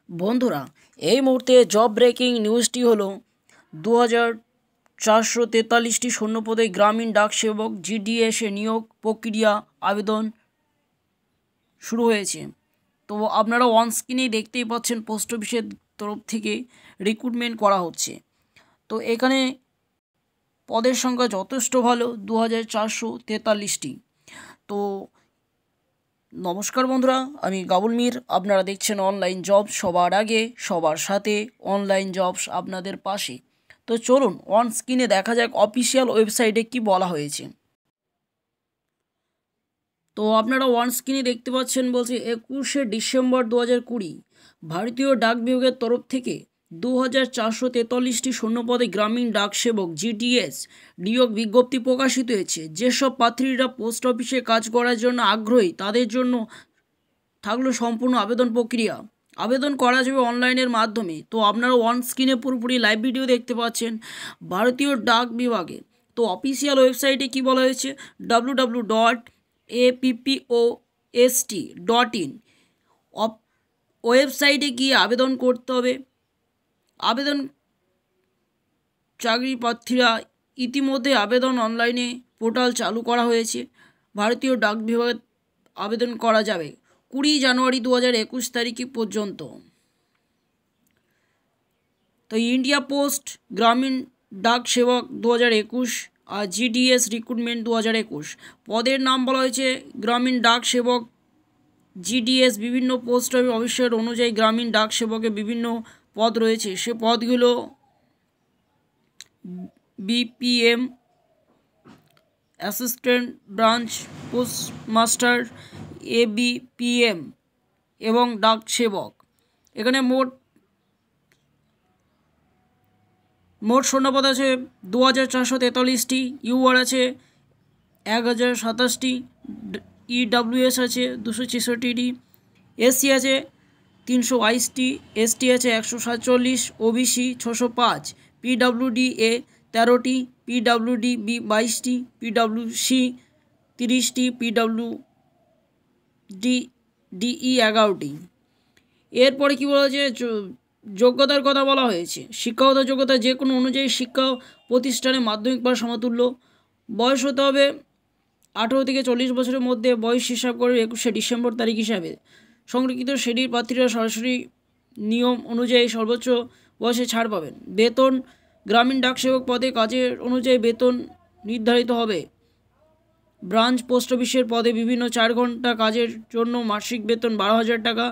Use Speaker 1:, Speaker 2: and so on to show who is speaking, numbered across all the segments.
Speaker 1: বন্ধুরা, এই মুহূর্তে জব ব্রেকিং নিউজটি হলো 2443টি শূন্যপদে গ্রামীণ ডাক সেবক জিডিএসে নিয়োগ প্রক্রিয়া আবেদন শুরু হয়েছে। তো আপনারা অন স্ক্রিনেই দেখতেই পাচ্ছেন পোস্ট অফিসের তরফ থেকে রিক্রুটমেন্ট করা হচ্ছে। তো এখানে পদের সংখ্যা যথেষ্ট ভালো, 2443টি। তো নমস্কার বন্ধুরা, আমি গাবুল মির। আপনারা দেখছেন অনলাইন জব, সবার আগে সবার সাথে অনলাইন জবস আপনাদের পাশে। তো চলুন অন স্ক্রিনে দেখা যাক অফিসিয়াল ওয়েবসাইটে কি বলা হয়েছে। তো আপনারা অন স্ক্রিনে দেখতে পাচ্ছেন, বলছে 21শে ডিসেম্বর 2020 ভারতীয় ডাক বিভাগের তরফ থেকে 2443টি শূন্যপদে গ্রামীণ ডাক সেবক জিডিএস নিয়োগ বিজ্ঞপ্তি প্রকাশিত হয়েছে। যেসব প্রার্থীরা পোস্ট অফিসে কাজ করার জন্য আগ্রহী তাদের জন্য থাকলো সম্পূর্ণ আবেদন প্রক্রিয়া। আবেদন করা যাবে অনলাইনের মাধ্যমে। তো আপনারা অন স্ক্রিনে পুরোপুরি লাইভ ভিডিও দেখতে পাচ্ছেন ভারতীয় ডাক বিভাগে। তো অফিসিয়াল ওয়েবসাইটে কি বলা হয়েছে, www.appost.in ওয়েবসাইটে গিয়ে আবেদন করতে হবে। আবেদন চাকরি প্রার্থীরা ইতিমধ্যে আবেদন অনলাইনে পোর্টাল চালু করা হয়েছে। ভারতীয় ডাক বিভাগে আবেদন করা যাবে 20 জানুয়ারি 2021 তারিখ পর্যন্ত। তো ইন্ডিয়া পোস্ট গ্রামীণ ডাক সেবক 2021 আর জিডিএস রিক্রুটমেন্ট 2021 পদের নাম বলা হয়েছে গ্রামীণ ডাক সেবক জিডিএস। বিভিন্ন পোস্ট অফিসের অনুযায়ী গ্রামীণ ডাক সেবকের বিভিন্ন পদ রয়েছে। সে পদগুলো BPM, assistant branch postmaster, ABPM এবং ডাক সেবক। এখানে মোট শূন্যপদ আছে 2443টি, ইউআর আছে 1027টি, ইডব্লিউএস আছে 266টি, এসসি আছে 322টি, এসটি আছে 147, ওবিসি 605, পিডব্লিউডি-এ 13টি, পিডব্লিউডি-বি 22টি, পিডব্লিউসি 30টি, পিডব্লিউডি-ই 11টি। এরপরে কী বলা হয়েছে, যোগ্যতার কথা বলা হয়েছে। শিক্ষাগত যোগ্যতা যে কোনো অনুযায়ী শিক্ষা প্রতিষ্ঠানে মাধ্যমিক বা সমতুল্য। বয়স হতে হবে 18 থেকে 40 বছরের মধ্যে। বয়স হিসাব করে 21শে ডিসেম্বর তারিখ হিসাবে। সংরক্ষিত শ্রেণীর প্রার্থীরা সরাসরি নিয়ম অনুযায়ী সর্বোচ্চ বয়সে ছাড় পাবেন। বেতন গ্রামীণ ডাকসেবক পদে কাজের অনুযায়ী বেতন নির্ধারিত হবে। ব্রাঞ্চ পোস্ট অফিসের পদে বিভিন্ন 4 ঘন্টা কাজের জন্য মাসিক বেতন 12,000 টাকা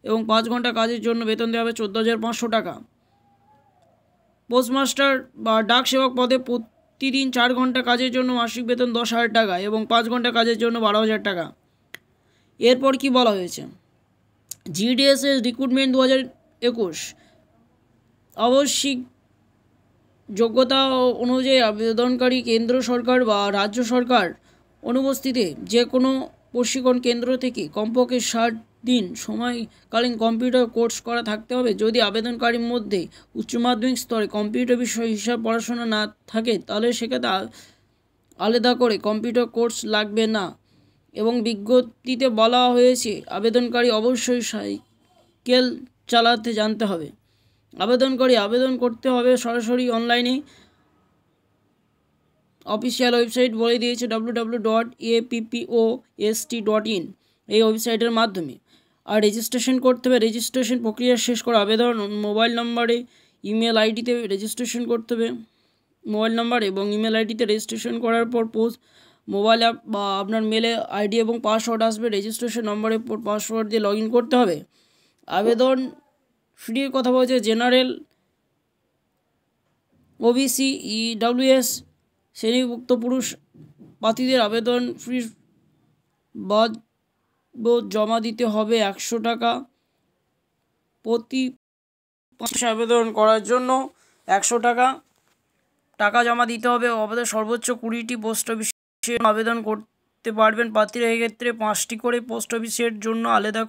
Speaker 1: এবং 5 ঘন্টা কাজের জন্য বেতন দেওয়া হবে 14,500 টাকা। পোস্টমাস্টার বা ডাক সেবক পদে প্রতিদিন 4 ঘন্টা কাজের জন্য মাসিক বেতন 10,000 টাকা এবং 5 ঘন্টা কাজের জন্য 12,000 টাকা। এরপর কি বলা হয়েছে, জিডিএসের রিক্রুটমেন্ট 2021 আবশ্যিক যোগ্যতা অনুযায়ী আবেদনকারী কেন্দ্র সরকার বা রাজ্য সরকার অনুপস্থিতিতে যে কোনো প্রশিক্ষণ কেন্দ্র থেকে কমপক্ষে 60 দিন সময়কালীন কম্পিউটার কোর্স করা থাকতে হবে। যদি আবেদনকারীর মধ্যে উচ্চ মাধ্যমিক স্তরে কম্পিউটার বিষয় হিসাব পড়াশোনা না থাকে তাহলে সেক্ষেত্রে আলাদা করে কম্পিউটার কোর্স লাগবে না। এবং বিজ্ঞপ্তিতে বলা হয়েছে আবেদনকারী অবশ্যই সাইকেল চালাতে জানতে হবে। আবেদনকারী আবেদন করতে হবে সরাসরি অনলাইনে। অফিসিয়াল ওয়েবসাইট বলে দিয়েছে www.appost.in এই ওয়েবসাইটের মাধ্যমে। আর রেজিস্ট্রেশন করতে হবে। রেজিস্ট্রেশন প্রক্রিয়া শেষ করে আবেদন মোবাইল নাম্বারে ইমেল আইডিতে রেজিস্ট্রেশন করতে হবে। মোবাইল নাম্বার এবং ইমেল আইডিতে রেজিস্ট্রেশন করার পর মোবাইল অ্যাপ বা আপনার মেলে আইডি এবং পাসওয়ার্ড আসবে। রেজিস্ট্রেশন নম্বরের পর পাসওয়ার্ড দিয়ে লগ ইন করতে হবে। আবেদন ফির কথা বলছে জেনারেল, ওবিসি, ইডব্লিউএস শ্রেণীভুক্ত পুরুষ প্রার্থীদের আবেদন ফি বাদ জমা দিতে হবে 100 টাকা। প্রতি আবেদন করার জন্য 100 টাকা জমা দিতে হবে। আমাদের সর্বোচ্চ 20টি পোস্ট অফিসে আবেদন করতে পারবেন প্রার্থীরা। এক্ষেত্রে 5টি করে পোস্ট অফিসের জন্য আলাদা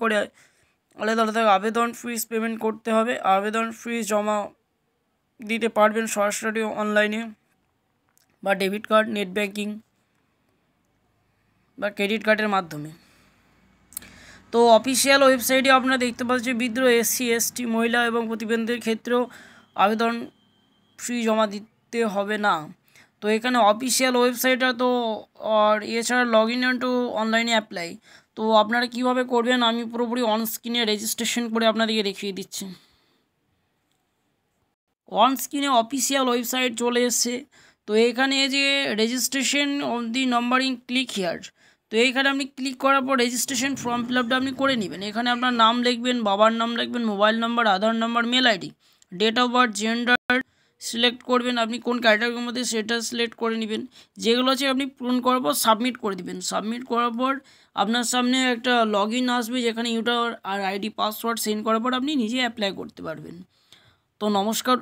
Speaker 1: আলাদা আবেদন ফিস পেমেন্ট করতে হবে। আবেদন ফিস জমা দিতে পারবেন সরাসরি অনলাইনে বা ডেবিট কার্ড, নেট ব্যাঙ্কিং বা ক্রেডিট কার্ডের মাধ্যমে। তো অফিসিয়াল ওয়েবসাইটে আপনারা দেখতে পাচ্ছেন বিদ্রোহ এসসি এসটি মহিলা এবং প্রতিবন্ধীদের ক্ষেত্রেও আবেদন ফি জমা দিতে হবে না। তো এখানে অফিসিয়াল ওয়েবসাইটটা তো আর এছাড়া লগ ইন টু অনলাইনে অ্যাপ্লাই। তো আপনারা কীভাবে করবেন আমি পুরোপুরি অন স্ক্রিনে রেজিস্ট্রেশন করে আপনাদেরকে দেখিয়ে দিচ্ছি। অন স্ক্রিনে অফিসিয়াল ওয়েবসাইট চলে এসছে। তো এখানে যে registration on the numbering click here, তো এইখানে আপনি ক্লিক করার পর রেজিস্ট্রেশন ফর্ম ফিল আপটা আপনি করে নেবেন। এখানে আপনার নাম লিখবেন, বাবার নাম লিখবেন, mobile number, Aadhaar number, mail ID, date of birth, gender select করবেন, আপনি কোন ক্যাটাগরির মধ্যে সেটা সিলেক্ট করে নেবেন। যেগুলো আছে আপনি পূরণ করার পর সাবমিট করে দিবেন। সাবমিট করার পর আপনার সামনে একটা লগ ইন আসবে, যেখানে ইউজার আর আইডি পাসওয়ার্ড সেন্ড করার পর আপনি নিজে অ্যাপ্লাই করতে পারবেন। তো নমস্কার।